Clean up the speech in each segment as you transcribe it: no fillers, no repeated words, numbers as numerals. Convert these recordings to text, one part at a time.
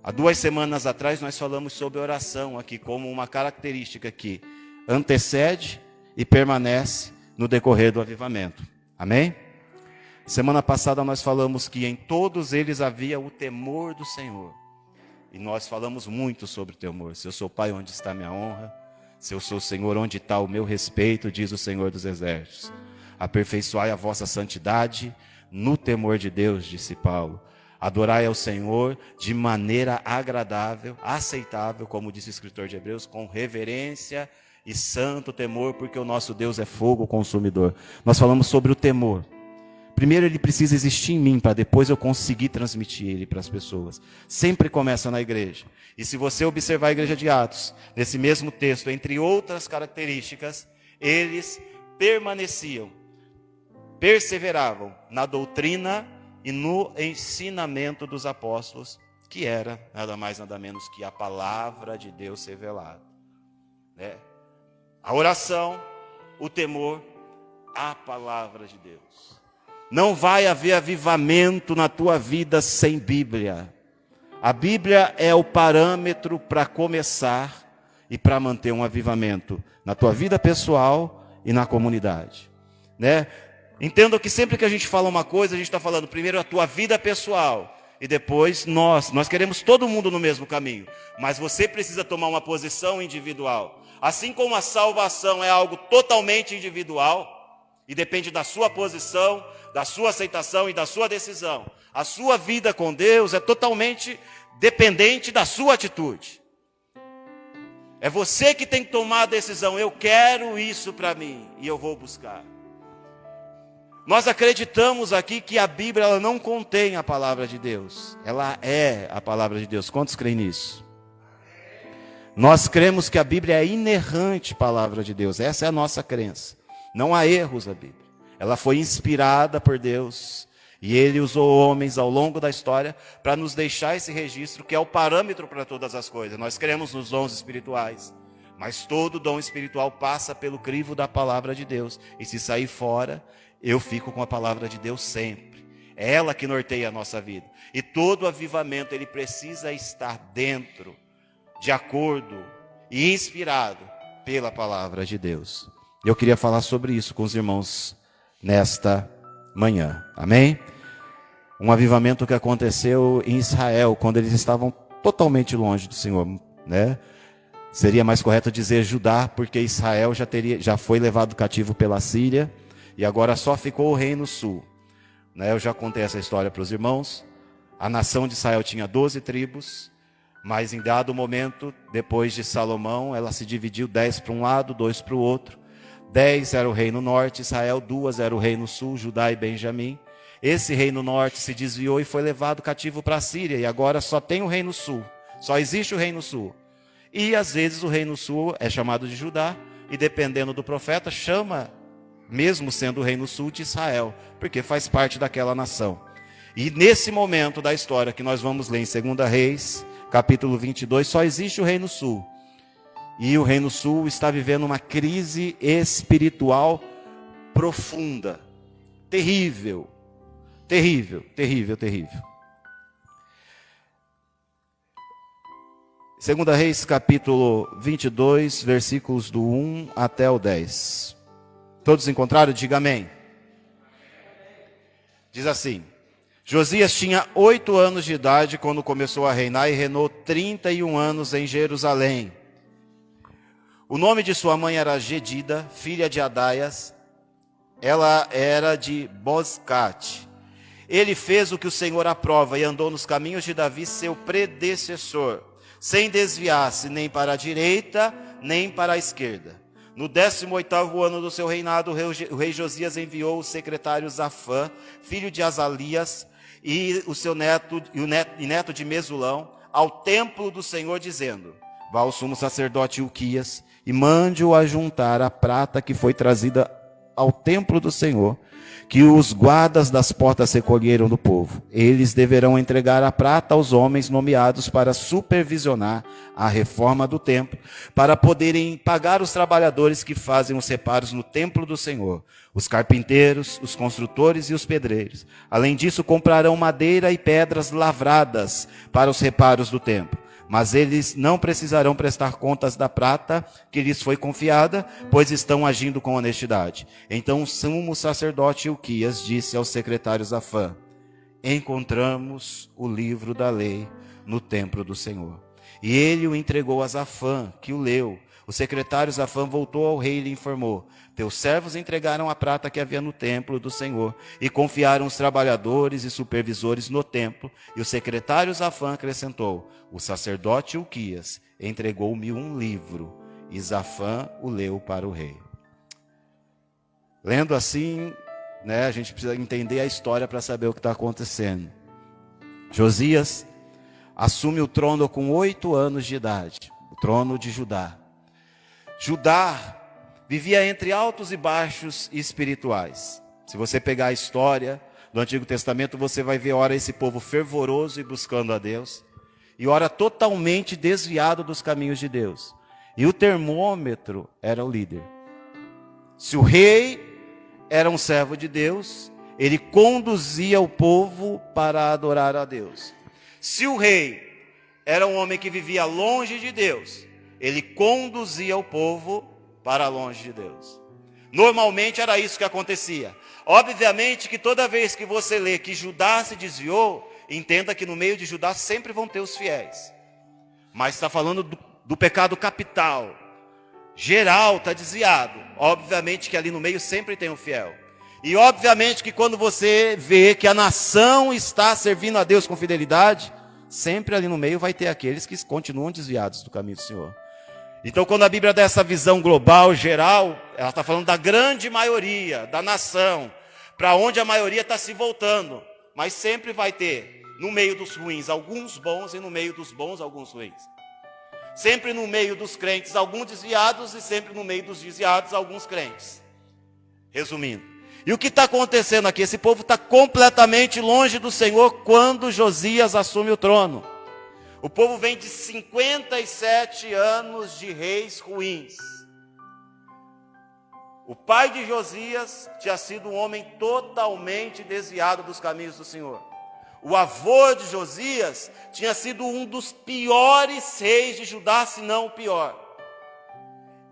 Há 2 semanas atrás nós falamos sobre oração aqui como uma característica que antecede e permanece no decorrer do avivamento. Amém? Semana passada nós falamos que em todos eles havia o temor do Senhor. E nós falamos muito sobre o temor. Se eu sou Pai, onde está a minha honra? Se eu sou Senhor, onde está o meu respeito? Diz o Senhor dos Exércitos. Aperfeiçoai a vossa santidade no temor de Deus, disse Paulo. Adorai ao Senhor de maneira agradável, aceitável, como disse o escritor de Hebreus, com reverência e santo temor, porque o nosso Deus é fogo consumidor. Nós falamos sobre o temor. Primeiro ele precisa existir em mim, para depois eu conseguir transmitir ele para as pessoas. Sempre começa na igreja. E se você observar a igreja de Atos, nesse mesmo texto, entre outras características, eles permaneciam, perseveravam na doutrina e no ensinamento dos apóstolos, que era nada mais nada menos que a palavra de Deus revelada. Né? A oração, o temor, a palavra de Deus. Não vai haver avivamento na tua vida sem Bíblia. A Bíblia é o parâmetro para começar e para manter um avivamento na tua vida pessoal e na comunidade. Né? Entenda que sempre que a gente fala uma coisa, a gente está falando primeiro a tua vida pessoal e depois nós queremos todo mundo no mesmo caminho, mas você precisa tomar uma posição individual. Assim como a salvação é algo totalmente individual e depende da sua posição, da sua aceitação e da sua decisão, a sua vida com Deus é totalmente dependente da sua atitude. É você que tem que tomar a decisão, eu quero isso para mim e eu vou buscar. Nós acreditamos aqui que a Bíblia ela não contém a palavra de Deus. Ela é a palavra de Deus. Quantos creem nisso? Nós cremos que a Bíblia é inerrante palavra de Deus. Essa é a nossa crença. Não há erros na Bíblia. Ela foi inspirada por Deus. E Ele usou homens ao longo da história para nos deixar esse registro que é o parâmetro para todas as coisas. Nós cremos nos dons espirituais. Mas todo dom espiritual passa pelo crivo da palavra de Deus. E se sair fora, eu fico com a palavra de Deus sempre. É ela que norteia a nossa vida. E todo avivamento, ele precisa estar dentro, de acordo e inspirado pela palavra de Deus. Eu queria falar sobre isso com os irmãos nesta manhã. Amém? Um avivamento que aconteceu em Israel, quando eles estavam totalmente longe do Senhor, né? Seria mais correto dizer Judá, porque Israel já foi levado cativo pela Síria, e agora só ficou o reino sul. Né? Eu já contei essa história para os irmãos. A nação de Israel tinha 12 tribos, mas em dado momento, depois de Salomão, ela se dividiu 10 para um lado, 2 para o outro. 10 era o reino norte, Israel, 2 era o reino sul, Judá e Benjamim. Esse reino norte se desviou e foi levado cativo para a Síria, e agora só tem o reino sul, só existe o reino sul. E às vezes o reino sul é chamado de Judá, e dependendo do profeta, chama, mesmo sendo o reino sul, de Israel, porque faz parte daquela nação. E nesse momento da história que nós vamos ler em 2 Reis, capítulo 22, só existe o reino sul. E o reino sul está vivendo uma crise espiritual profunda, terrível, terrível, terrível, terrível. 2 Reis, capítulo 22, versículos do 1 até o 10. Todos encontraram? Diga amém. Diz assim: Josias tinha 8 anos de idade quando começou a reinar e reinou 31 anos em Jerusalém. O nome de sua mãe era Gedida, filha de Adaias. Ela era de Boscate. Ele fez o que o Senhor aprova e andou nos caminhos de Davi, seu predecessor, sem desviar-se nem para a direita, nem para a esquerda. No 18º ano do seu reinado, o rei Josias enviou o secretário Zafã, filho de Azalias, e o seu neto de Mesulão, ao templo do Senhor, dizendo: vá ao sumo sacerdote Ilquias e mande-o ajuntar a prata que foi trazida ao templo do Senhor, que os guardas das portas recolheram do povo. Eles deverão entregar a prata aos homens nomeados para supervisionar a reforma do templo, para poderem pagar os trabalhadores que fazem os reparos no templo do Senhor, os carpinteiros, os construtores e os pedreiros. Além disso, comprarão madeira e pedras lavradas para os reparos do templo. Mas eles não precisarão prestar contas da prata que lhes foi confiada, pois estão agindo com honestidade. Então o sumo sacerdote Ilquias disse aos secretários Zafã: encontramos o livro da lei no templo do Senhor. E ele o entregou a Zafã, que o leu. O secretário Zafã voltou ao rei e lhe informou: teus servos entregaram a prata que havia no templo do Senhor e confiaram os trabalhadores e supervisores no templo. E o secretário Zafã acrescentou: o sacerdote Ilquias entregou-me um livro. E Zafã o leu para o rei. Lendo assim, a gente precisa entender a história para saber o que está acontecendo. Josias assume o trono com 8 anos de idade, o trono de Judá. Judá vivia entre altos e baixos espirituais. Se você pegar a história do Antigo Testamento, você vai ver ora esse povo fervoroso e buscando a Deus, e ora totalmente desviado dos caminhos de Deus. E o termômetro era o líder. Se o rei era um servo de Deus, ele conduzia o povo para adorar a Deus. Se o rei era um homem que vivia longe de Deus, ele conduzia o povo para longe de Deus. Normalmente era isso que acontecia. Obviamente que toda vez que você lê que Judá se desviou, entenda que no meio de Judá sempre vão ter os fiéis. Mas está falando do pecado capital. Geral está desviado. Obviamente que ali no meio sempre tem um fiel. E obviamente que quando você vê que a nação está servindo a Deus com fidelidade, sempre ali no meio vai ter aqueles que continuam desviados do caminho do Senhor. Então, quando a Bíblia dá essa visão global, geral, ela está falando da grande maioria, da nação, para onde a maioria está se voltando. Mas sempre vai ter, no meio dos ruins, alguns bons, e no meio dos bons, alguns ruins. Sempre no meio dos crentes, alguns desviados, e sempre no meio dos desviados, alguns crentes. Resumindo. E o que está acontecendo aqui? Esse povo está completamente longe do Senhor quando Josias assume o trono. O povo vem de 57 anos de reis ruins. O pai de Josias tinha sido um homem totalmente desviado dos caminhos do Senhor. O avô de Josias tinha sido um dos piores reis de Judá, se não o pior.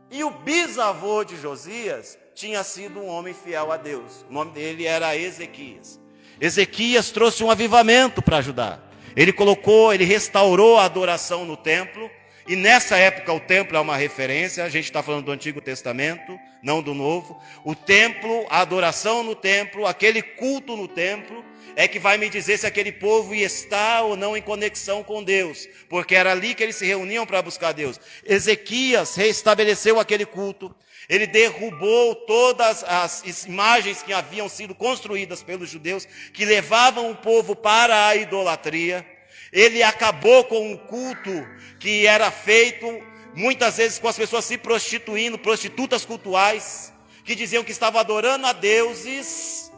E o bisavô de Josias tinha sido um homem fiel a Deus. O nome dele era Ezequias. Ezequias trouxe um avivamento para Judá. Ele restaurou a adoração no templo. E nessa época o templo é uma referência. A gente está falando do Antigo Testamento, não do Novo. O templo, a adoração no templo, aquele culto no templo, é que vai me dizer se aquele povo ia estar ou não em conexão com Deus. Porque era ali que eles se reuniam para buscar Deus. Ezequias reestabeleceu aquele culto. Ele derrubou todas as imagens que haviam sido construídas pelos judeus, que levavam o povo para a idolatria. Ele acabou com um culto que era feito muitas vezes com as pessoas se prostituindo, prostitutas cultuais, que diziam que estavam adorando a deuses,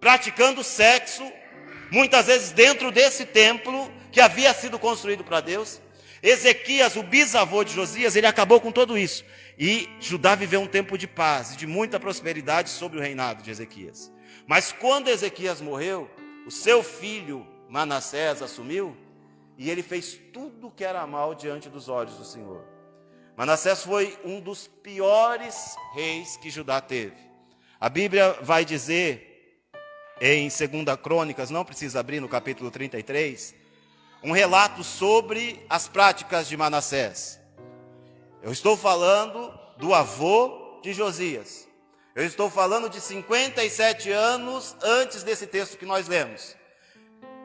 praticando sexo, muitas vezes dentro desse templo que havia sido construído para Deus. Ezequias, o bisavô de Josias, ele acabou com tudo isso. E Judá viveu um tempo de paz e de muita prosperidade sobre o reinado de Ezequias. Mas quando Ezequias morreu, o seu filho Manassés assumiu, e ele fez tudo o que era mal diante dos olhos do Senhor. Manassés foi um dos piores reis que Judá teve. A Bíblia vai dizer, em 2 Crônicas, não precisa abrir, no capítulo 33, um relato sobre as práticas de Manassés. Eu estou falando do avô de Josias. Eu estou falando de 57 anos antes desse texto que nós lemos.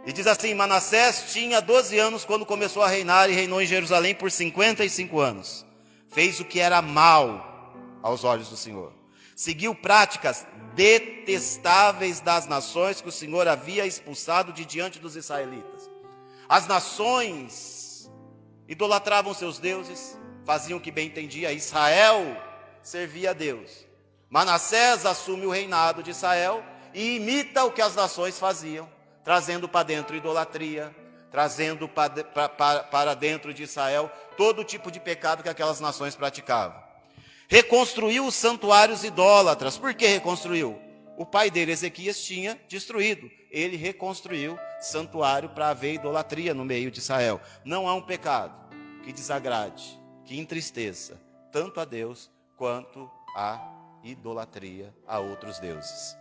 E diz assim: Manassés tinha 12 anos quando começou a reinar e reinou em Jerusalém por 55 anos. Fez o que era mal aos olhos do Senhor. Seguiu práticas detestáveis das nações que o Senhor havia expulsado de diante dos israelitas. As nações idolatravam seus deuses, faziam o que bem entendia. Israel servia a Deus. Manassés assume o reinado de Israel e imita o que as nações faziam, trazendo para dentro idolatria, trazendo para dentro de Israel todo tipo de pecado que aquelas nações praticavam. Reconstruiu os santuários idólatras. Por que reconstruiu? O pai dele, Ezequias, tinha destruído. Ele reconstruiu santuário para haver idolatria no meio de Israel. Não há um pecado que desagrade, que entristeça tanto a Deus quanto a idolatria a outros deuses.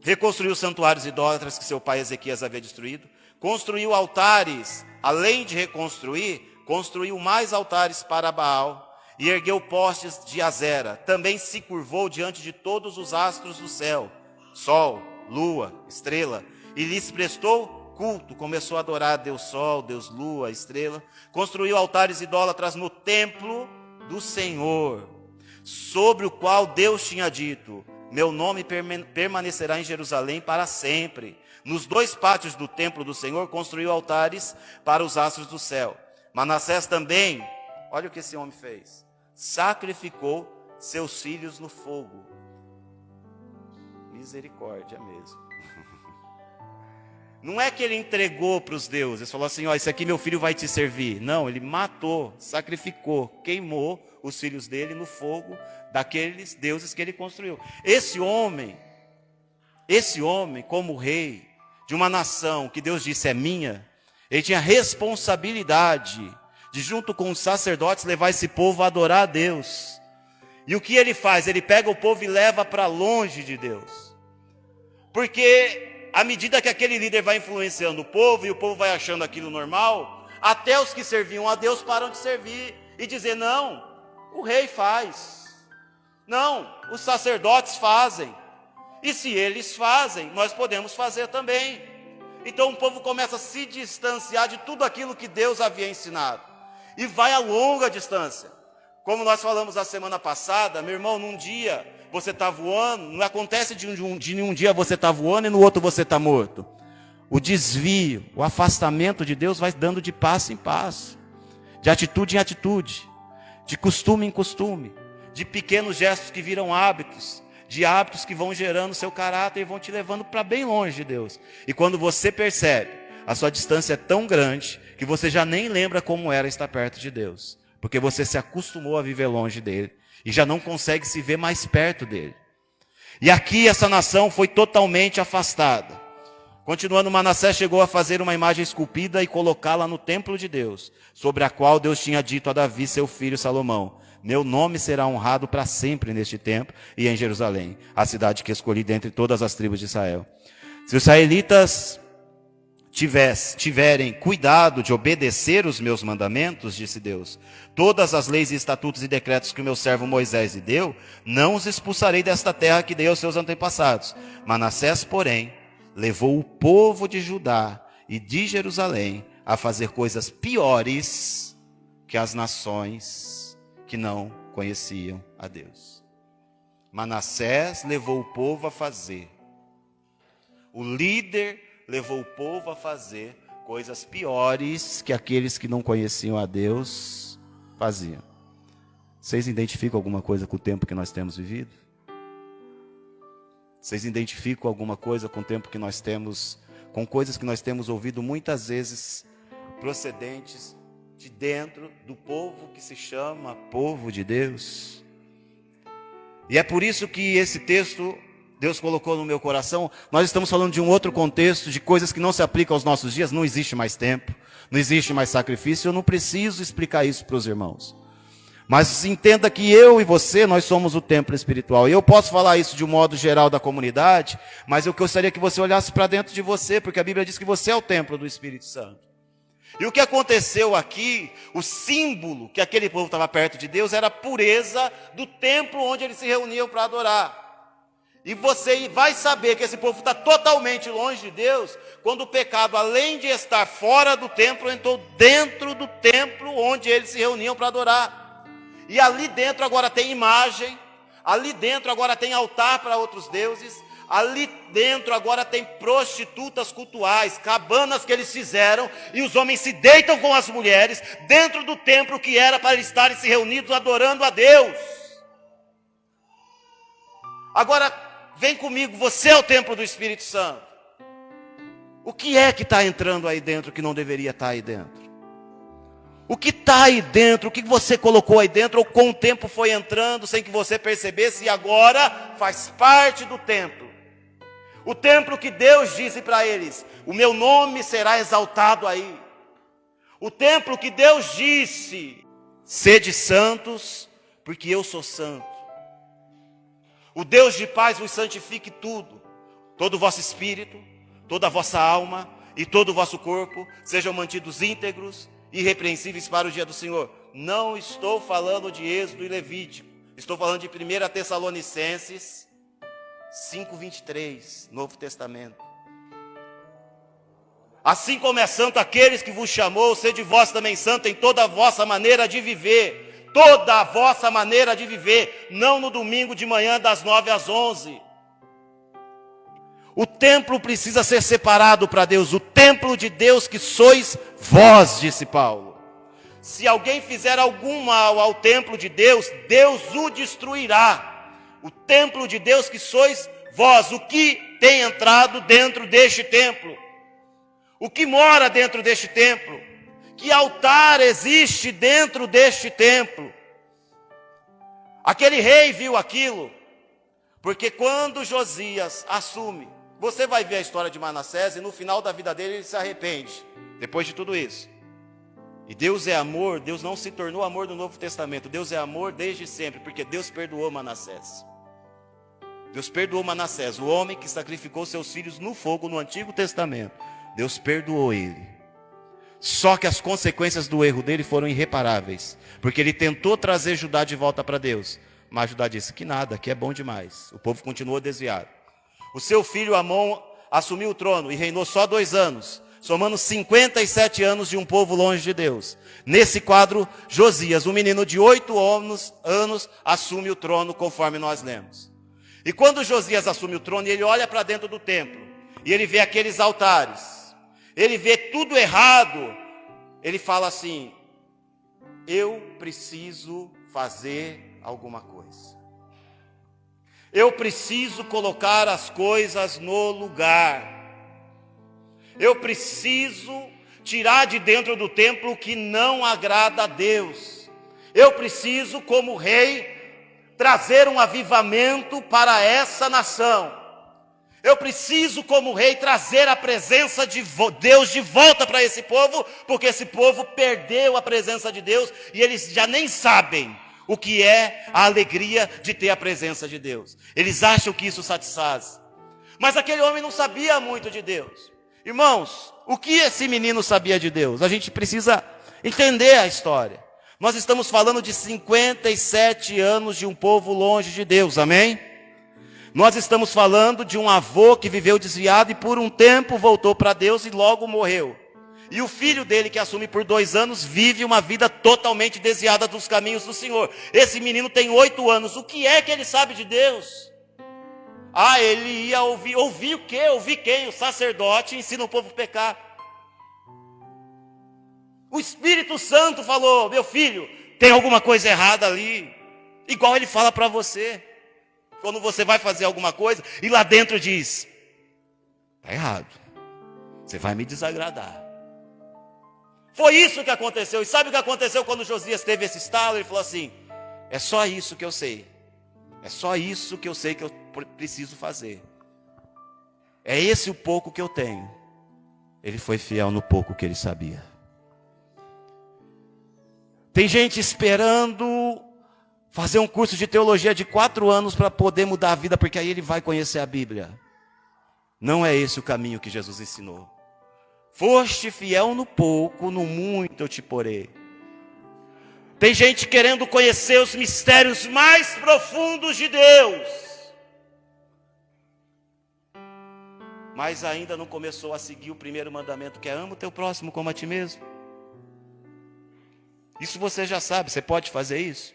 Reconstruiu santuários idólatras que seu pai Ezequias havia destruído. Construiu altares, além de reconstruir, construiu mais altares para Baal e ergueu postes de Azera. Também se curvou diante de todos os astros do céu, sol, lua, estrela, e lhes prestou culto. Começou a adorar Deus Sol, Deus Lua, estrela. Construiu altares idólatras no templo do Senhor, sobre o qual Deus tinha dito: meu nome permanecerá em Jerusalém para sempre. Nos 2 pátios do templo do Senhor construiu altares para os astros do céu. Manassés também, olha o que esse homem fez: sacrificou seus filhos no fogo. Misericórdia mesmo. Não é que ele entregou para os deuses, falou assim: ó, esse aqui meu filho vai te servir. Não, ele matou, sacrificou, queimou os filhos dele no fogo daqueles deuses que ele construiu. Esse homem, como rei de uma nação que Deus disse é minha, ele tinha responsabilidade de, junto com os sacerdotes, levar esse povo a adorar a Deus. E o que ele faz? Ele pega o povo e leva para longe de Deus. Porque à medida que aquele líder vai influenciando o povo, e o povo vai achando aquilo normal, até os que serviam a Deus param de servir e dizer: não, o rei faz. Não, os sacerdotes fazem. E se eles fazem, nós podemos fazer também. Então o povo começa a se distanciar de tudo aquilo que Deus havia ensinado. E vai a longa distância. Como nós falamos na semana passada, meu irmão, num dia você está voando, não acontece de um dia você está voando e no outro você está morto. O desvio, o afastamento de Deus vai dando de passo em passo, de atitude em atitude, de costume em costume, de pequenos gestos que viram hábitos, de hábitos que vão gerando seu caráter e vão te levando para bem longe de Deus. E quando você percebe, a sua distância é tão grande que você já nem lembra como era estar perto de Deus, porque você se acostumou a viver longe dele e já não consegue se ver mais perto dele. E aqui essa nação foi totalmente afastada. Continuando, Manassés chegou a fazer uma imagem esculpida e colocá-la no templo de Deus, sobre a qual Deus tinha dito a Davi, seu filho Salomão: meu nome será honrado para sempre neste templo e em Jerusalém, a cidade que escolhi dentre todas as tribos de Israel. Se os israelitas tiverem cuidado de obedecer os meus mandamentos, disse Deus, todas as leis e estatutos e decretos que o meu servo Moisés lhe deu, não os expulsarei desta terra que dei aos seus antepassados. Manassés, porém, levou o povo de Judá e de Jerusalém a fazer coisas piores que as nações que não conheciam a Deus. Manassés levou o povo a fazer. O líder levou o povo a fazer coisas piores que aqueles que não conheciam a Deus faziam. Vocês identificam alguma coisa com o tempo que nós temos vivido? Vocês identificam alguma coisa com o tempo que nós temos, com coisas que nós temos ouvido muitas vezes procedentes de dentro do povo que se chama povo de Deus? E é por isso que esse texto Deus colocou no meu coração. Nós estamos falando de um outro contexto, de coisas que não se aplicam aos nossos dias. Não existe mais tempo, não existe mais sacrifício. Eu não preciso explicar isso para os irmãos. Mas entenda que eu e você, nós somos o templo espiritual. E eu posso falar isso de um modo geral da comunidade, mas eu gostaria que você olhasse para dentro de você, porque a Bíblia diz que você é o templo do Espírito Santo. E o que aconteceu aqui, o símbolo que aquele povo estava perto de Deus, era a pureza do templo onde eles se reuniam para adorar. E você vai saber que esse povo está totalmente longe de Deus, quando o pecado, além de estar fora do templo, entrou dentro do templo onde eles se reuniam para adorar. E ali dentro agora tem imagem, ali dentro agora tem altar para outros deuses, ali dentro agora tem prostitutas cultuais, cabanas que eles fizeram, e os homens se deitam com as mulheres, dentro do templo que era para eles estarem se reunidos adorando a Deus. Agora, vem comigo, você é o templo do Espírito Santo. O que é que está entrando aí dentro que não deveria estar aí dentro? O que está aí dentro, o que você colocou aí dentro, ou com o tempo foi entrando sem que você percebesse e agora faz parte do templo. O templo que Deus disse para eles, o meu nome será exaltado aí. O templo que Deus disse, sede santos, porque eu sou santo. O Deus de paz vos santifique tudo, todo o vosso espírito, toda a vossa alma e todo o vosso corpo sejam mantidos íntegros e irrepreensíveis para o dia do Senhor. Não estou falando de Êxodo e Levítico, estou falando de 1 Tessalonicenses 5:23, Novo Testamento. Assim como é santo aqueles que vos chamou, sede vós também santo em toda a vossa maneira de viver. Toda a vossa maneira de viver, não no domingo de manhã das 9 às 11. O templo precisa ser separado para Deus, o templo de Deus que sois vós, disse Paulo. Se alguém fizer algum mal ao templo de Deus, Deus o destruirá. O templo de Deus que sois vós, o que tem entrado dentro deste templo? O que mora dentro deste templo? Que altar existe dentro deste templo? Aquele rei viu aquilo, porque quando Josias assume, você vai ver a história de Manassés, e no final da vida dele ele se arrepende, depois de tudo isso. E Deus é amor, Deus não se tornou amor do Novo Testamento, Deus é amor desde sempre, porque Deus perdoou Manassés. Deus perdoou Manassés, o homem que sacrificou seus filhos no fogo no Antigo Testamento. Deus perdoou ele. Só que as consequências do erro dele foram irreparáveis, porque ele tentou trazer Judá de volta para Deus, mas Judá disse que nada, que é bom demais. O povo continuou desviado. O seu filho Amon assumiu o trono e reinou só 2 anos, somando 57 anos de um povo longe de Deus. Nesse quadro, Josias, um menino de 8 anos, assume o trono, conforme nós lemos. E quando Josias assume o trono, ele olha para dentro do templo, e ele vê aqueles altares, ele vê tudo errado, ele fala assim: eu preciso fazer alguma coisa. Eu preciso colocar as coisas no lugar. Eu preciso tirar de dentro do templo o que não agrada a Deus. Eu preciso, como rei, trazer um avivamento para essa nação. Eu preciso, como rei, trazer a presença de Deus de volta para esse povo, porque esse povo perdeu a presença de Deus e eles já nem sabem o que é a alegria de ter a presença de Deus. Eles acham que isso satisfaz. Mas aquele homem não sabia muito de Deus. Irmãos, o que esse menino sabia de Deus? A gente precisa entender a história. Nós estamos falando de 57 anos de um povo longe de Deus, amém? Nós estamos falando de um avô que viveu desviado e por um tempo voltou para Deus e logo morreu. E o filho dele, que assume por 2 anos, vive uma vida totalmente desviada dos caminhos do Senhor. Esse menino tem 8 anos. O que é que ele sabe de Deus? Ele ia ouvir. Ouvir o quê? Ouvir quem? O sacerdote ensina o povo a pecar. O Espírito Santo falou: meu filho, tem alguma coisa errada ali. Igual ele fala para você. Quando você vai fazer alguma coisa e lá dentro diz: está errado, você vai me desagradar. Foi isso que aconteceu. E sabe o que aconteceu quando Josias teve esse estalo? Ele falou assim: é só isso que eu sei. É só isso que eu sei que eu preciso fazer. É esse o pouco que eu tenho. Ele foi fiel no pouco que ele sabia. Tem gente esperando fazer um curso de teologia de 4 anos para poder mudar a vida, porque aí ele vai conhecer a Bíblia. Não é esse o caminho que Jesus ensinou. Foste fiel no pouco, no muito eu te porei. Tem gente querendo conhecer os mistérios mais profundos de Deus, mas ainda não começou a seguir o primeiro mandamento, que é: ama o teu próximo como a ti mesmo. Isso você já sabe, você pode fazer isso.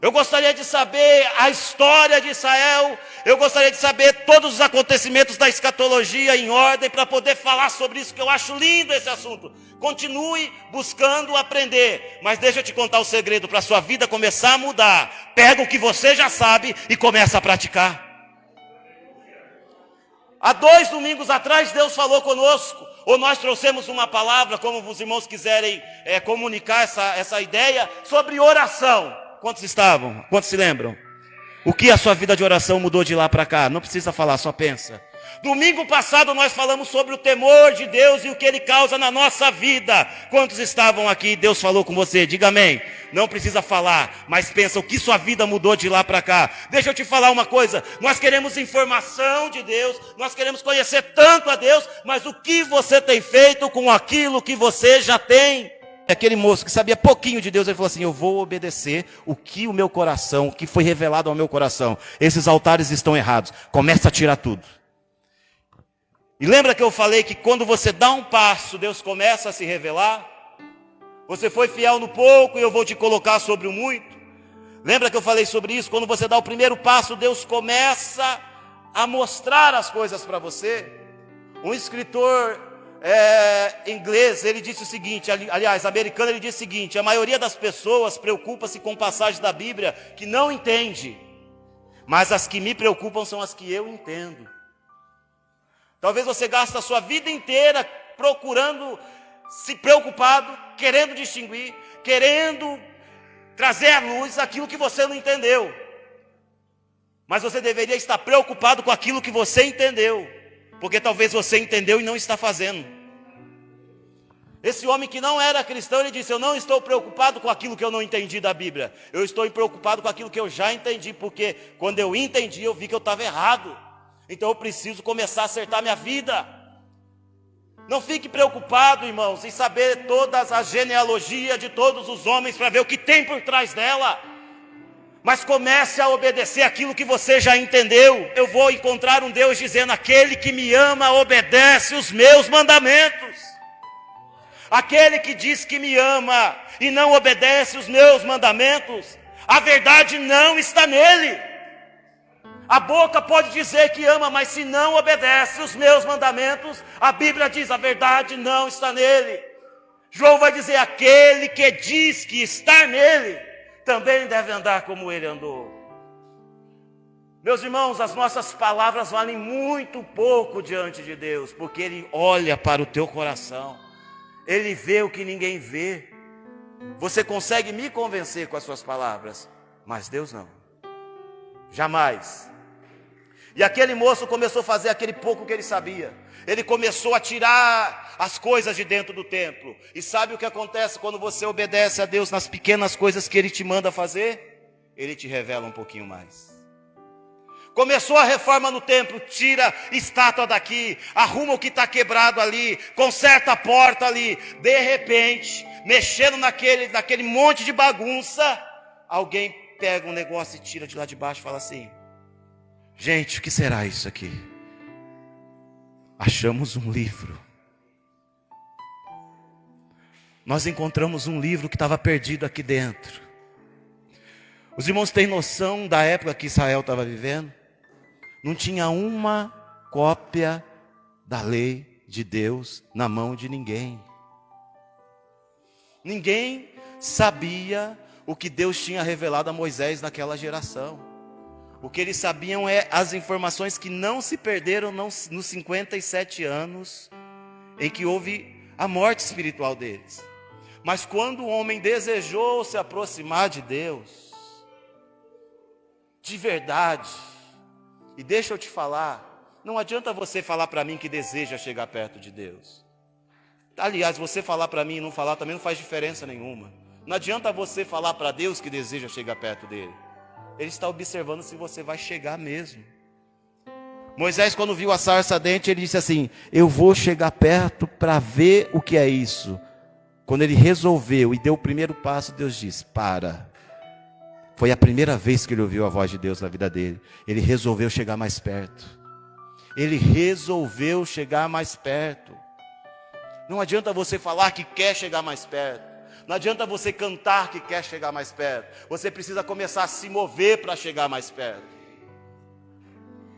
Eu gostaria de saber a história de Israel. Eu gostaria de saber todos os acontecimentos da escatologia em ordem para poder falar sobre isso, que eu acho lindo esse assunto. Continue buscando aprender, mas deixa eu te contar o segredo para a sua vida começar a mudar. Pega o que você já sabe e começa a praticar. Há 2 domingos atrás Deus falou conosco, ou nós trouxemos uma palavra, como os irmãos quiserem comunicar essa ideia, sobre oração. Quantos estavam? Quantos se lembram? O que a sua vida de oração mudou de lá para cá? Não precisa falar, só pensa. Domingo passado nós falamos sobre o temor de Deus e o que Ele causa na nossa vida. Quantos estavam aqui? Deus falou com você, diga amém. Não precisa falar, mas pensa o que sua vida mudou de lá para cá. Deixa eu te falar uma coisa, nós queremos informação de Deus, nós queremos conhecer tanto a Deus, mas o que você tem feito com aquilo que você já tem? Aquele moço que sabia pouquinho de Deus, ele falou assim, eu vou obedecer o que o meu coração, o que foi revelado ao meu coração. Esses altares estão errados, começa a tirar tudo. E lembra que eu falei que quando você dá um passo, Deus começa a se revelar? Você foi fiel no pouco e eu vou te colocar sobre o muito. Lembra que eu falei sobre isso? Quando você dá o primeiro passo, Deus começa a mostrar as coisas para você. Um escritor inglês, ele disse o seguinte, aliás, americano, ele disse o seguinte, a maioria das pessoas preocupa-se com passagens da Bíblia que não entende, mas as que me preocupam são as que eu entendo. Talvez você gaste a sua vida inteira procurando, se preocupado, querendo distinguir, querendo trazer à luz aquilo que você não entendeu. Mas você deveria estar preocupado com aquilo que você entendeu, porque talvez você entendeu e não está fazendo. Esse homem que não era cristão, ele disse, eu não estou preocupado com aquilo que eu não entendi da Bíblia. Eu estou preocupado com aquilo que eu já entendi, porque quando eu entendi, eu vi que eu estava errado. Então eu preciso começar a acertar minha vida. Não fique preocupado, irmãos, em saber todas as genealogias de todos os homens para ver o que tem por trás dela. Mas comece a obedecer aquilo que você já entendeu. Eu vou encontrar um Deus dizendo, aquele que me ama obedece os meus mandamentos. Aquele que diz que me ama e não obedece os meus mandamentos, a verdade não está nele. A boca pode dizer que ama, mas se não obedece os meus mandamentos, a Bíblia diz, a verdade não está nele. João vai dizer, aquele que diz que está nele, também deve andar como ele andou. Meus irmãos, as nossas palavras valem muito pouco diante de Deus, porque Ele olha para o teu coração. Ele vê o que ninguém vê. Você consegue me convencer com as suas palavras, mas Deus não. Jamais. E aquele moço começou a fazer aquele pouco que ele sabia. Ele começou a tirar as coisas de dentro do templo. E sabe o que acontece quando você obedece a Deus nas pequenas coisas que Ele te manda fazer? Ele te revela um pouquinho mais. Começou a reforma no templo, tira estátua daqui, arruma o que está quebrado ali, conserta a porta ali. De repente, mexendo naquele monte de bagunça, alguém pega um negócio e tira de lá de baixo e fala assim, gente, o que será isso aqui? Achamos um livro. Nós encontramos um livro que estava perdido aqui dentro. Os irmãos têm noção da época que Israel estava vivendo? Não tinha uma cópia da lei de Deus na mão de ninguém. Ninguém sabia o que Deus tinha revelado a Moisés naquela geração. O que eles sabiam é as informações que não se perderam nos 57 anos em que houve a morte espiritual deles. Mas quando o homem desejou se aproximar de Deus, de verdade, e deixa eu te falar, não adianta você falar para mim que deseja chegar perto de Deus. Aliás, você falar para mim e não falar também não faz diferença nenhuma. Não adianta você falar para Deus que deseja chegar perto dele. Ele está observando se você vai chegar mesmo. Moisés, quando viu a sarça ardente, ele disse assim, eu vou chegar perto para ver o que é isso. Quando ele resolveu e deu o primeiro passo, Deus disse, para. Foi a primeira vez que ele ouviu a voz de Deus na vida dele. Ele resolveu chegar mais perto. Ele resolveu chegar mais perto. Não adianta você falar que quer chegar mais perto. Não adianta você cantar que quer chegar mais perto. Você precisa começar a se mover para chegar mais perto.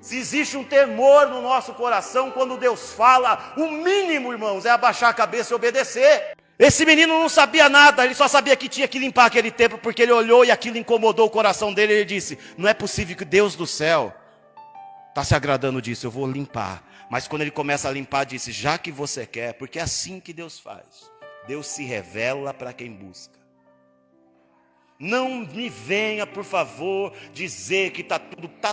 Se existe um temor no nosso coração quando Deus fala, o mínimo, irmãos, é abaixar a cabeça e obedecer. Esse menino não sabia nada, ele só sabia que tinha que limpar aquele templo, porque ele olhou e aquilo incomodou o coração dele. Ele disse, não é possível que Deus do céu está se agradando disso, eu vou limpar. Mas quando ele começa a limpar, disse, já que você quer, porque é assim que Deus faz. Deus se revela para quem busca. Não me venha, por favor, dizer que está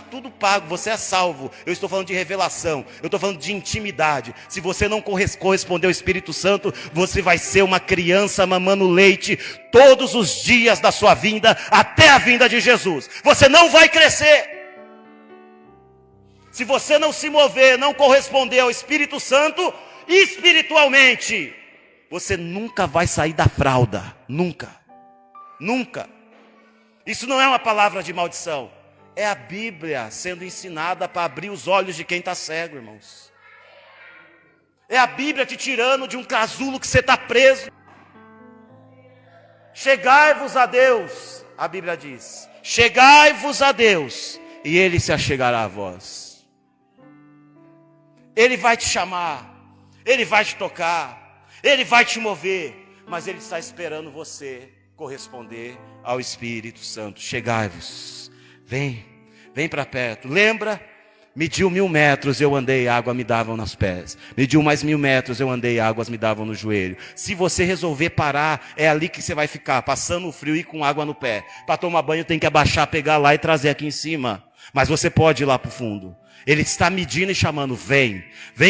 tudo pago, você é salvo. Eu estou falando de revelação, eu estou falando de intimidade. Se você não corresponder ao Espírito Santo, você vai ser uma criança mamando leite todos os dias da sua vinda, até a vinda de Jesus. Você não vai crescer. Se você não se mover, não corresponder ao Espírito Santo, espiritualmente, você nunca vai sair da fralda. Nunca. Nunca. Isso não é uma palavra de maldição. É a Bíblia sendo ensinada para abrir os olhos de quem está cego, irmãos. É a Bíblia te tirando de um casulo que você está preso. Chegai-vos a Deus, a Bíblia diz. Chegai-vos a Deus, e Ele se achegará a vós. Ele vai te chamar, Ele vai te tocar, Ele vai te mover, mas Ele está esperando você corresponder ao Espírito Santo. Chegai-vos, vem para perto. Lembra? Mediu 1000 metros, eu andei, água me davam nos pés. Mediu mais 1000 metros, eu andei, águas me davam no joelho. Se você resolver parar, é ali que você vai ficar, passando o frio e com água no pé. Para tomar banho tem que abaixar, pegar lá e trazer aqui em cima. Mas você pode ir lá para o fundo. Ele está medindo e chamando, vem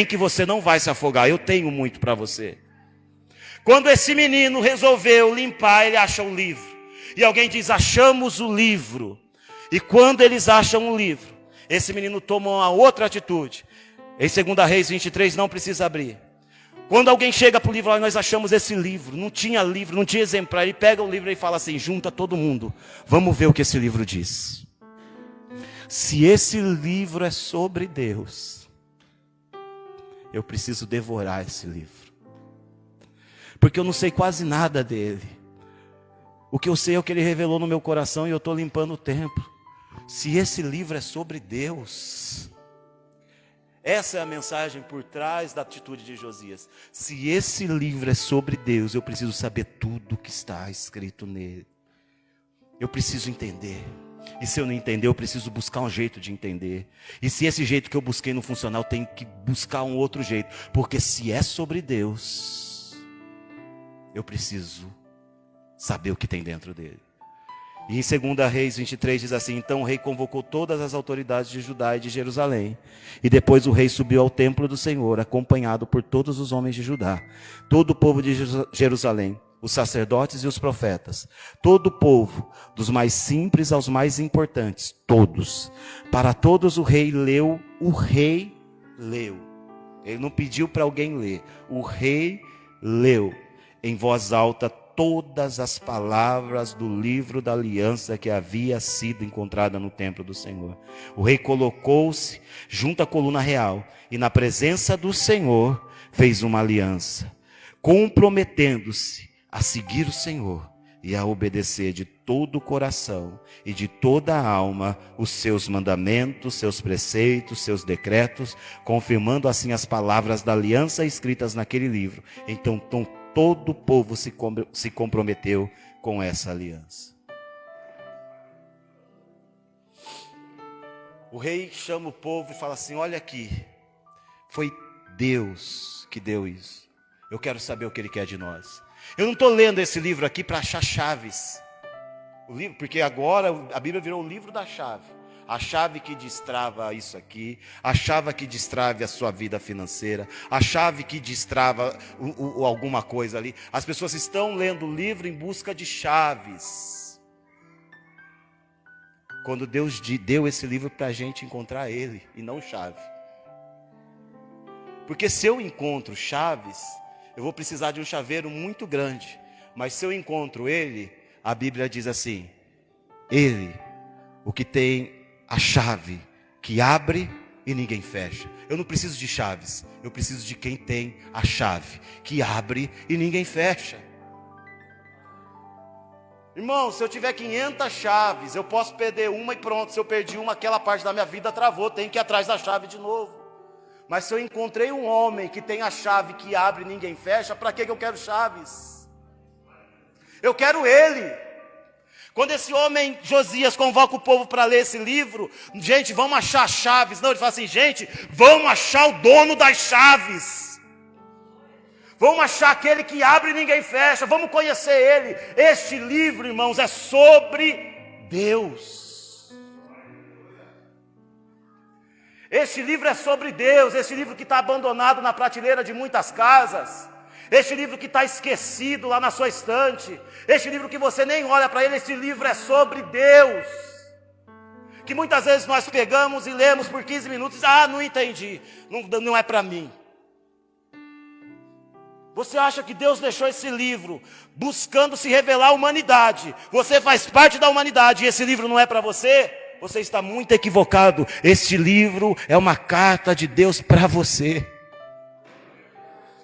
que você não vai se afogar, eu tenho muito para você. Quando esse menino resolveu limpar, ele acha um livro. E alguém diz, achamos o livro. E quando eles acham o livro, esse menino toma uma outra atitude. Em 2 Reis 23, não precisa abrir. Quando alguém chega para o livro, nós achamos esse livro. Não tinha livro, não tinha exemplar. Ele pega o livro e fala assim, junta todo mundo. Vamos ver o que esse livro diz. Se esse livro é sobre Deus, eu preciso devorar esse livro. Porque eu não sei quase nada dele. O que eu sei é o que ele revelou no meu coração e eu estou limpando o templo. Se esse livro é sobre Deus, essa é a mensagem por trás da atitude de Josias. Se esse livro é sobre Deus, eu preciso saber tudo que está escrito nele. Eu preciso entender. E se eu não entender, eu preciso buscar um jeito de entender. E se esse jeito que eu busquei não funcionar, eu tenho que buscar um outro jeito. Porque se é sobre Deus, eu preciso saber o que tem dentro dele. E em 2 Reis 23 diz assim, então o rei convocou todas as autoridades de Judá e de Jerusalém. E depois o rei subiu ao templo do Senhor, acompanhado por todos os homens de Judá, todo o povo de Jerusalém, os sacerdotes e os profetas, todo o povo, dos mais simples aos mais importantes, todos. Para todos o rei leu. Ele não pediu para alguém ler. O rei leu em voz alta todas as palavras do livro da aliança que havia sido encontrada no templo do Senhor. O rei colocou-se junto à coluna real e na presença do Senhor fez uma aliança, comprometendo-se a seguir o Senhor e a obedecer de todo o coração e de toda a alma os seus mandamentos, seus preceitos, seus decretos, confirmando assim as palavras da aliança escritas naquele livro. Então todo o povo se comprometeu com essa aliança. O rei chama o povo e fala assim, olha aqui, foi Deus que deu isso. Eu quero saber o que Ele quer de nós. Eu não estou lendo esse livro aqui para achar chaves. O livro, porque agora a Bíblia virou o livro da chave. A chave que destrava isso aqui, a chave que destrava a sua vida financeira, a chave que destrava alguma coisa ali. As pessoas estão lendo o livro em busca de chaves. Quando Deus deu esse livro para a gente encontrar Ele e não chave. Porque se eu encontro chaves, eu vou precisar de um chaveiro muito grande. Mas se eu encontro Ele, a Bíblia diz assim, Ele, o que tem a chave que abre e ninguém fecha. Eu não preciso de chaves, eu preciso de quem tem a chave que abre e ninguém fecha. Irmão, se eu tiver 500 chaves, eu posso perder uma e pronto. Se eu perdi uma, aquela parte da minha vida travou, tenho que ir atrás da chave de novo. Mas se eu encontrei um homem que tem a chave que abre e ninguém fecha, para que eu quero chaves? Eu quero ele. Quando esse homem, Josias, convoca o povo para ler esse livro, gente, vamos achar chaves. Não, ele fala assim, gente, vamos achar o dono das chaves. Vamos achar aquele que abre e ninguém fecha. Vamos conhecer ele. Este livro, irmãos, é sobre Deus. Este livro é sobre Deus. Este livro que está abandonado na prateleira de muitas casas. Este livro que está esquecido lá na sua estante. Este livro que você nem olha para ele. Este livro é sobre Deus. Que muitas vezes nós pegamos e lemos por 15 minutos. Ah, não entendi. Não é para mim. Você acha que Deus deixou esse livro buscando se revelar à humanidade? Você faz parte da humanidade e esse livro não é para você? Você está muito equivocado. Este livro é uma carta de Deus para você.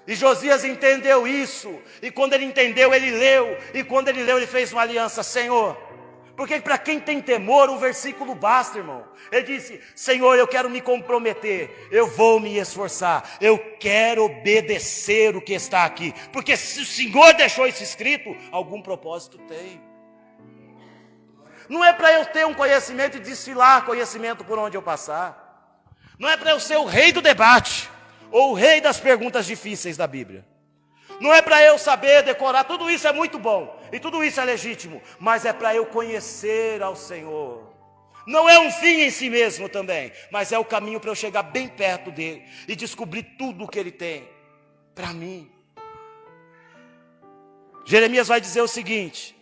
E Josias entendeu isso. E quando ele entendeu, ele leu. E quando ele leu, ele fez uma aliança. Senhor, porque para quem tem temor, um versículo basta, irmão. Ele disse, Senhor, eu quero me comprometer, eu vou me esforçar, eu quero obedecer o que está aqui. Porque se o Senhor deixou isso escrito, algum propósito tem. Não é para eu ter um conhecimento e desfilar conhecimento por onde eu passar. Não é para eu ser o rei do debate, ou o rei das perguntas difíceis da Bíblia. Não é para eu saber decorar, tudo isso é muito bom, e tudo isso é legítimo, mas é para eu conhecer ao Senhor. Não é um fim em si mesmo também, mas é o caminho para eu chegar bem perto dele, e descobrir tudo o que ele tem para mim. Jeremias vai dizer o seguinte,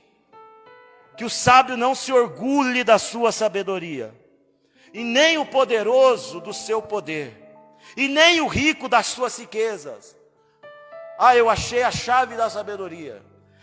que o sábio não se orgulhe da sua sabedoria, e nem o poderoso do seu poder, e nem o rico das suas riquezas. Ah, eu achei a chave da sabedoria.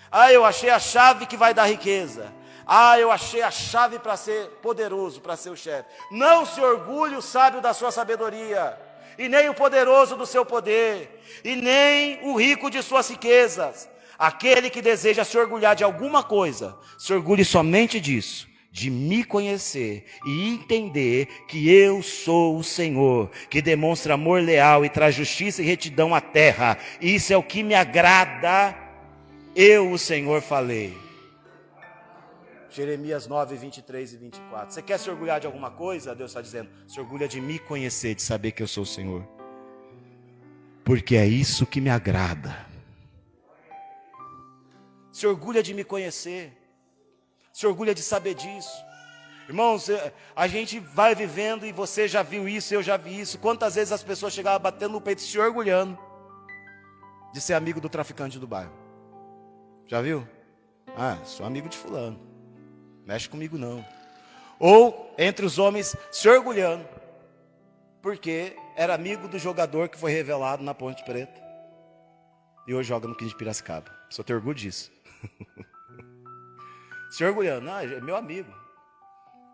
Ah, eu achei a chave que vai dar riqueza. Ah, eu achei a chave para ser poderoso, para ser o chefe. Não se orgulhe o sábio da sua sabedoria, e nem o poderoso do seu poder, e nem o rico de suas riquezas. Aquele que deseja se orgulhar de alguma coisa, se orgulhe somente disso, de me conhecer e entender que eu sou o Senhor, que demonstra amor leal e traz justiça e retidão à terra. Isso é o que me agrada, eu, o Senhor, falei. Jeremias 9, 23 e 24. Você quer se orgulhar de alguma coisa? Deus está dizendo, se orgulha de me conhecer, de saber que eu sou o Senhor. Porque é isso que me agrada. Se orgulha de me conhecer. Se orgulha de saber disso. Irmãos, a gente vai vivendo e você já viu isso, eu já vi isso. Quantas vezes as pessoas chegavam batendo no peito, se orgulhando de ser amigo do traficante do bairro. Já viu? Ah, sou amigo de fulano. Mexe comigo não. Ou entre os homens se orgulhando, porque era amigo do jogador que foi revelado na Ponte Preta. E hoje joga no 15 de Piracicaba. Só tenho orgulho disso. Se orgulhando, ah, é meu amigo.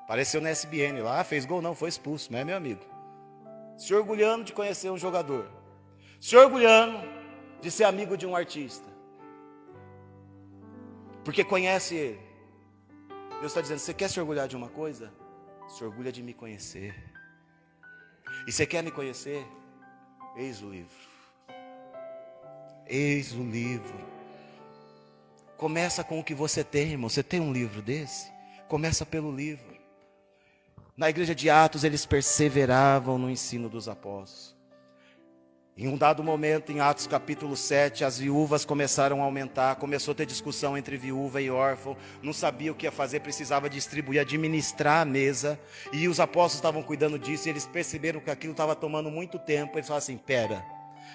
Apareceu na SBN lá, fez gol não, foi expulso, mas é meu amigo. Se orgulhando de conhecer um jogador. Se orgulhando de ser amigo de um artista. Porque conhece ele. Deus está dizendo, você quer se orgulhar de uma coisa? Se orgulha de me conhecer. E você quer me conhecer? Eis o livro. Eis o livro. Começa com o que você tem, irmão. Você tem um livro desse? Começa pelo livro. Na igreja de Atos, eles perseveravam no ensino dos apóstolos. Em um dado momento, em Atos capítulo 7, as viúvas começaram a aumentar. Começou a ter discussão entre viúva e órfão. Não sabia o que ia fazer, precisava distribuir, administrar a mesa. E os apóstolos estavam cuidando disso. E eles perceberam que aquilo estava tomando muito tempo. Eles falaram assim, pera.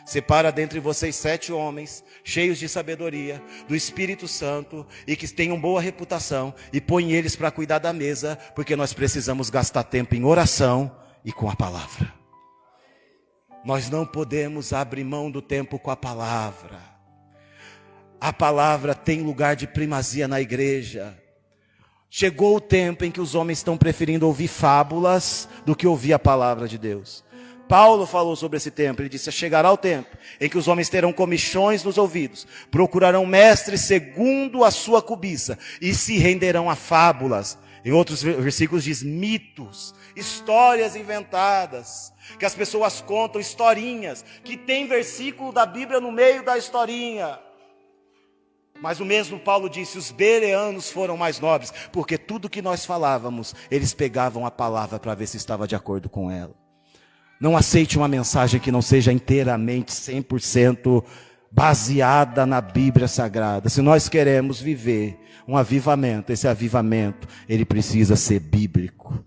Separa dentre vocês 7 homens, cheios de sabedoria, do Espírito Santo, e que tenham boa reputação, e põe eles para cuidar da mesa, porque nós precisamos gastar tempo em oração e com a palavra. Nós não podemos abrir mão do tempo com a palavra. A palavra tem lugar de primazia na igreja. Chegou o tempo em que os homens estão preferindo ouvir fábulas do que ouvir a palavra de Deus. Paulo falou sobre esse tempo, ele disse: chegará o tempo em que os homens terão comichões nos ouvidos, procurarão mestres segundo a sua cobiça, e se renderão a fábulas. Em outros versículos diz mitos, histórias inventadas, que as pessoas contam, historinhas, que tem versículo da Bíblia no meio da historinha. Mas o mesmo Paulo disse: os bereanos foram mais nobres, porque tudo que nós falávamos, eles pegavam a palavra para ver se estava de acordo com ela. Não aceite uma mensagem que não seja inteiramente, 100% baseada na Bíblia Sagrada. Se nós queremos viver um avivamento, esse avivamento, ele precisa ser bíblico.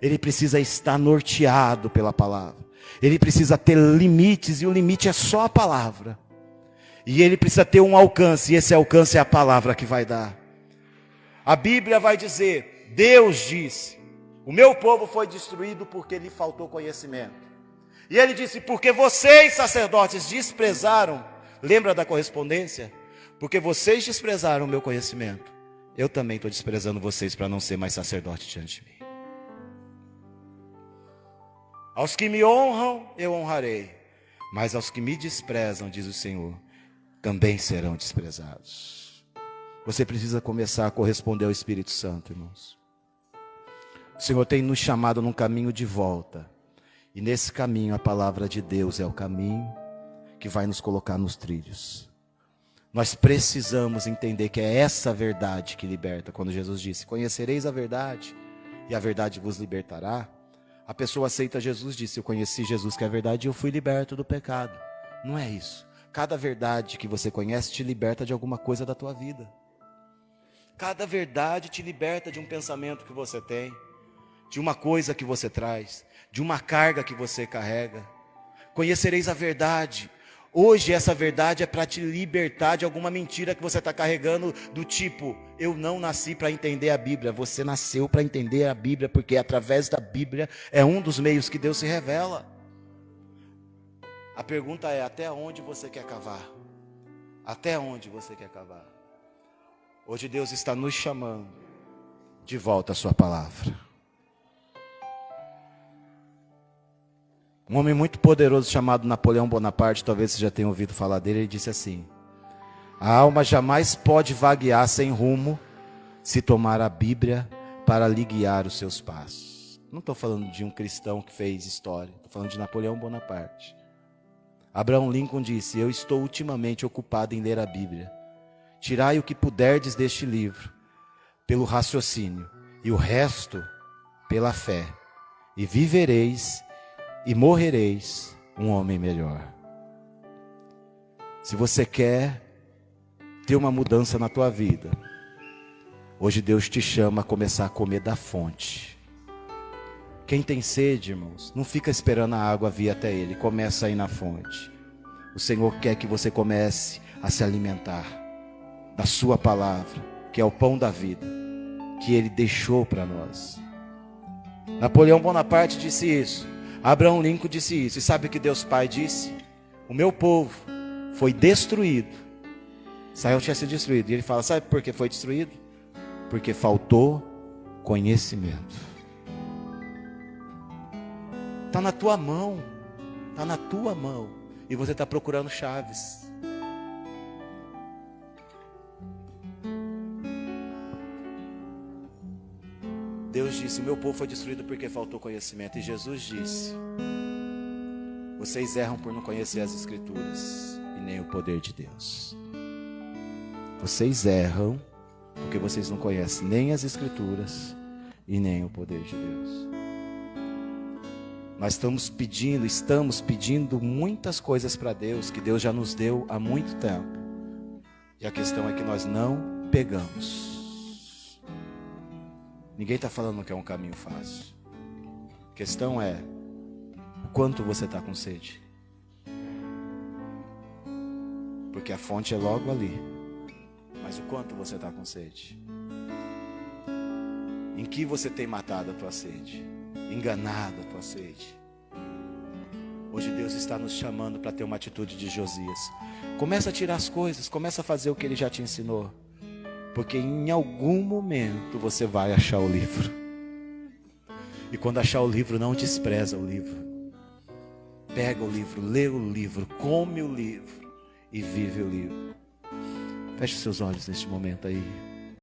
Ele precisa estar norteado pela palavra. Ele precisa ter limites, e o limite é só a palavra. E ele precisa ter um alcance, e esse alcance é a palavra que vai dar. A Bíblia vai dizer, Deus disse: o meu povo foi destruído porque lhe faltou conhecimento. E ele disse: porque vocês, sacerdotes, desprezaram. Lembra da correspondência? Porque vocês desprezaram o meu conhecimento, eu também estou desprezando vocês para não ser mais sacerdote diante de mim. Aos que me honram, eu honrarei. Mas aos que me desprezam, diz o Senhor, também serão desprezados. Você precisa começar a corresponder ao Espírito Santo, irmãos. O Senhor tem nos chamado num caminho de volta. E nesse caminho a palavra de Deus é o caminho que vai nos colocar nos trilhos. Nós precisamos entender que é essa verdade que liberta. Quando Jesus disse: conhecereis a verdade, e a verdade vos libertará. A pessoa aceita Jesus, disse: eu conheci Jesus que é a verdade e eu fui liberto do pecado. Não é isso. Cada verdade que você conhece te liberta de alguma coisa da tua vida. Cada verdade te liberta de um pensamento que você tem, de uma coisa que você traz, de uma carga que você carrega. Conhecereis a verdade. Hoje essa verdade é para te libertar de alguma mentira que você está carregando, do tipo: eu não nasci para entender a Bíblia. Você nasceu para entender a Bíblia, porque através da Bíblia é um dos meios que Deus se revela. A pergunta é: até onde você quer cavar? Até onde você quer cavar? Hoje Deus está nos chamando de volta à sua palavra. Um homem muito poderoso chamado Napoleão Bonaparte, talvez você já tenha ouvido falar dele, ele disse assim: a alma jamais pode vaguear sem rumo se tomar a Bíblia para lhe guiar os seus passos. Não estou falando de um cristão que fez história, estou falando de Napoleão Bonaparte. Abraham Lincoln disse: eu estou ultimamente ocupado em ler a Bíblia. Tirai o que puderdes deste livro, pelo raciocínio, e o resto pela fé, e vivereis e morrereis um homem melhor. Se você quer ter uma mudança na tua vida, hoje Deus te chama a começar a comer da fonte. Quem tem sede, irmãos, não fica esperando a água vir até ele, começa a ir na fonte. O Senhor quer que você comece a se alimentar da sua palavra, que é o pão da vida, que ele deixou para nós. Napoleão Bonaparte disse isso, Abraham Lincoln disse isso, e sabe o que Deus Pai disse? O meu povo foi destruído. Israel tinha sido destruído, e ele fala: sabe por que foi destruído? Porque faltou conhecimento. Está na tua mão, está na tua mão, e você está procurando chaves. Deus disse: o meu povo foi destruído porque faltou conhecimento. E Jesus disse: vocês erram por não conhecer as Escrituras e nem o poder de Deus. Vocês erram porque vocês não conhecem nem as Escrituras e nem o poder de Deus. Nós estamos pedindo muitas coisas para Deus, que Deus já nos deu há muito tempo. E a questão é que nós não pegamos. Ninguém está falando que é um caminho fácil. A questão é: o quanto você está com sede? Porque a fonte é logo ali. Mas o quanto você está com sede? Em que você tem matado a tua sede? Enganado a tua sede? Hoje Deus está nos chamando para ter uma atitude de Josias. Começa a tirar as coisas, começa a fazer o que Ele já te ensinou. Porque em algum momento você vai achar o livro. E quando achar o livro, não despreza o livro. pega o livro, lê o livro, come o livro e vive o livro. Feche seus olhos neste momento aí.